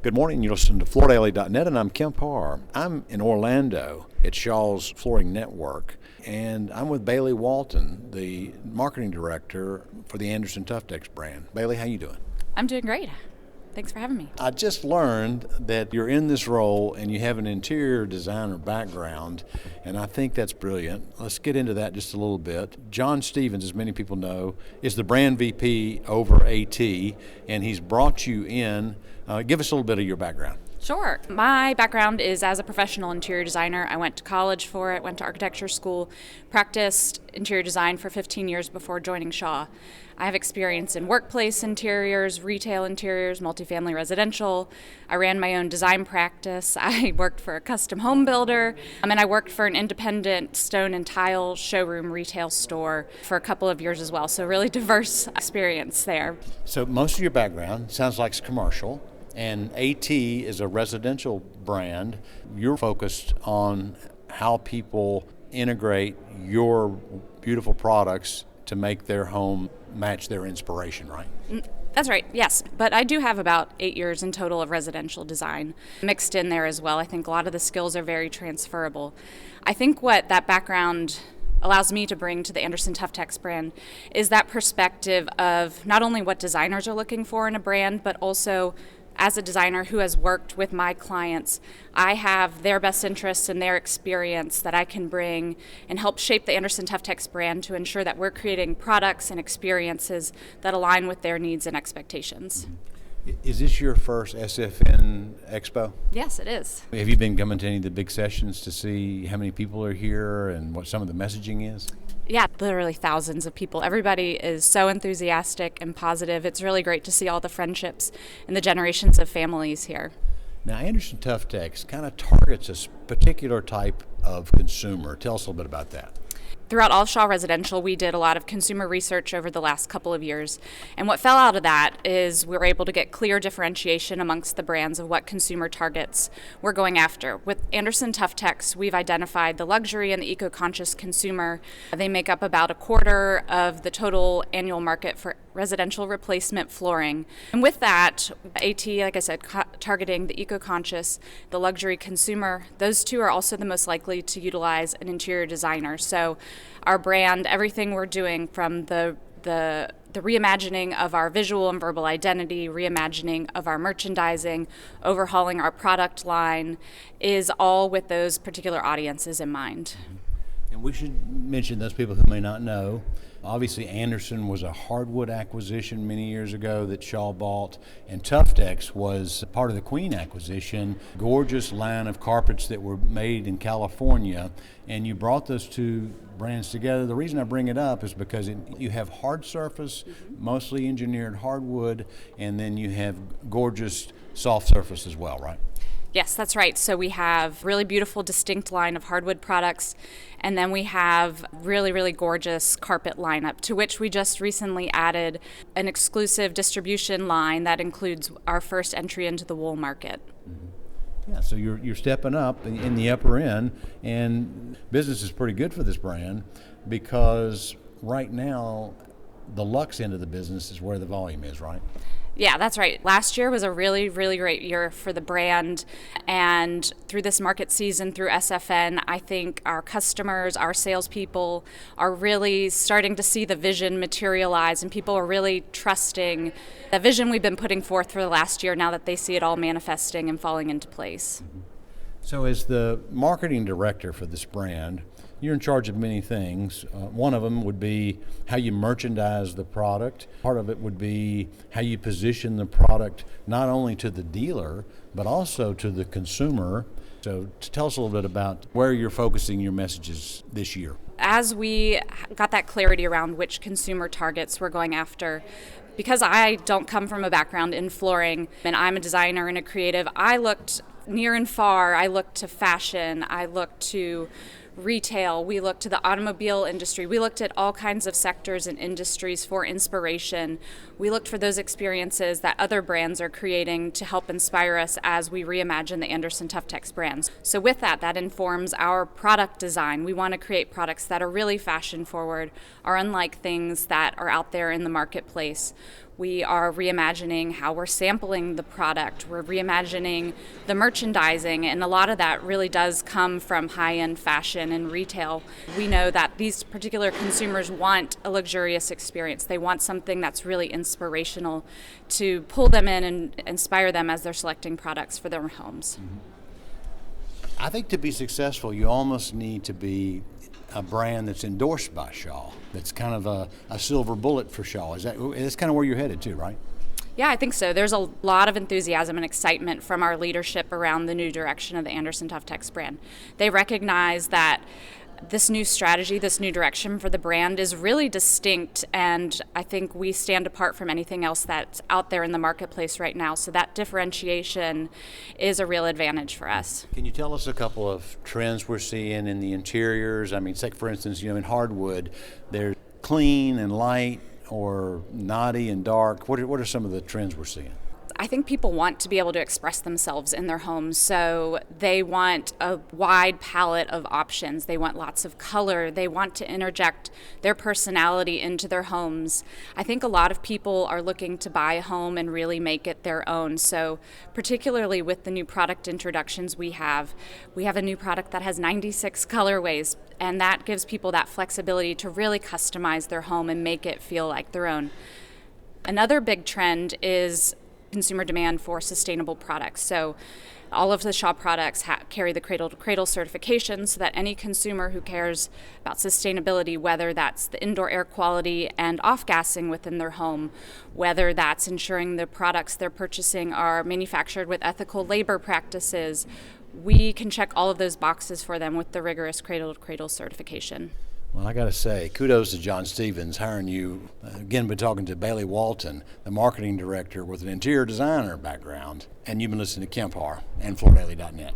Good morning. You're listening to FloorDaily.net, and I'm Kemp Harr. I'm in Orlando at Shaw's Flooring Network, and I'm with Bailey Walton, the marketing director for the Anderson Tuftex brand. Bailey, how you doing? I'm doing great. Thanks for having me. I just learned that you're in this role and you have an interior designer background, and I think that's brilliant. Let's get into that just a little bit. John Stevens, as many people know, is the brand VP over AT, and he's brought you in. Give us a little bit of your background. Sure. My background is as a professional interior designer. I went to college for it, went to architecture school, practiced interior design for 15 years before joining Shaw. I have experience in workplace interiors, retail interiors, multifamily residential. I ran my own design practice. I worked for a custom home builder, and I worked for an independent stone and tile showroom retail store for a couple of years as well. So really diverse experience there. So most of your background sounds like it's commercial. And AT is a residential brand. You're focused on how people integrate your beautiful products to make their home match their inspiration, right? That's right, yes. But I do have about 8 years in total of residential design mixed in there as well. I think a lot of the skills are very transferable. I think what that background allows me to bring to the Anderson Tuftex brand is that perspective of not only what designers are looking for in a brand, but also as a designer who has worked with my clients, I have their best interests and their experience that I can bring and help shape the Anderson Tuftex brand to ensure that we're creating products and experiences that align with their needs and expectations. Is this your first SFN Expo? Yes, it is. Have you been coming to any of the big sessions to see how many people are here and what some of the messaging is? Yeah, literally thousands of people. Everybody is so enthusiastic and positive. It's really great to see all the friendships and the generations of families here. Now, Anderson Tuftex kind of targets a particular type of consumer. Tell us a little bit about that. Throughout all Shaw Residential, we did a lot of consumer research over the last couple of years. And what fell out of that is we were able to get clear differentiation amongst the brands of what consumer targets we're going after. With Anderson Tuftex, we've identified the luxury and the eco-conscious consumer. They make up about a quarter of the total annual market for residential replacement flooring. And with that, AT, like I said, targeting the eco-conscious, the luxury consumer, those two are also the most likely to utilize an interior designer. So our brand, everything we're doing from the reimagining of our visual and verbal identity, reimagining of our merchandising, overhauling our product line, is all with those particular audiences in mind. And we should mention those people who may not know. Obviously, Anderson was a hardwood acquisition many years ago that Shaw bought, and Tuftex was part of the Queen acquisition, gorgeous line of carpets that were made in California, and you brought those two brands together. The reason I bring it up is because you have hard surface, mostly engineered hardwood, and then you have gorgeous soft surface as well, right? Yes, that's right. So we have really beautiful, distinct line of hardwood products, and then we have really, really gorgeous carpet lineup, to which we just recently added an exclusive distribution line that includes our first entry into the wool market. Yeah, so you're stepping up in the upper end, and business is pretty good for this brand because right now the luxe end of the business is where the volume is, right? Yeah, that's right. Last year was a really, really great year for the brand. And through this market season, through SFN, I think our customers, our salespeople are really starting to see the vision materialize, and people are really trusting the vision we've been putting forth for the last year now that they see it all manifesting and falling into place. So as the marketing director for this brand, you're in charge of many things. One of them would be how you merchandise the product. Part of it would be how you position the product not only to the dealer, but also to the consumer. So tell us a little bit about where you're focusing your messages this year. As we got that clarity around which consumer targets we're going after, because I don't come from a background in flooring and I'm a designer and a creative, I looked near and far. I looked to fashion, I looked to retail, we looked to the automobile industry, we looked at all kinds of sectors and industries for inspiration. We looked for those experiences that other brands are creating to help inspire us as we reimagine the Anderson Tuftex brands. So with that, that informs our product design. We want to create products that are really fashion forward, are unlike things that are out there in the marketplace. We are reimagining how we're sampling the product. We're reimagining the merchandising, and a lot of that really does come from high-end fashion and retail. We know that these particular consumers want a luxurious experience. They want something that's really inspirational to pull them in and inspire them as they're selecting products for their homes. I think to be successful, you almost need to be a brand that's endorsed by Shaw. That's kind of a silver bullet for Shaw. That's kind of where you're headed too, right? Yeah, I think so. There's a lot of enthusiasm and excitement from our leadership around the new direction of the Anderson Tuftex brand. They recognize that this new strategy, this new direction for the brand is really distinct, and I think we stand apart from anything else that's out there in the marketplace right now. So that differentiation is a real advantage for us. Can you tell us a couple of trends we're seeing in the interiors? I mean, say for instance, in hardwood, they're clean and light or naughty and dark. What are some of the trends we're seeing? I think people want to be able to express themselves in their homes, so they want a wide palette of options. They want lots of color. They want to interject their personality into their homes. I think a lot of people are looking to buy a home and really make it their own. So particularly with the new product introductions we have a new product that has 96 colorways, and that gives people that flexibility to really customize their home and make it feel like their own. Another big trend is consumer demand for sustainable products. So all of the Shaw products carry the cradle-to-cradle certification so that any consumer who cares about sustainability, whether that's the indoor air quality and off-gassing within their home, whether that's ensuring the products they're purchasing are manufactured with ethical labor practices, we can check all of those boxes for them with the rigorous cradle-to-cradle certification. Well, I got to say, kudos to John Stevens hiring you. Again, been talking to Bailey Walton, the marketing director with an interior designer background. And you've been listening to Kemp Harr and FloorDaily.net.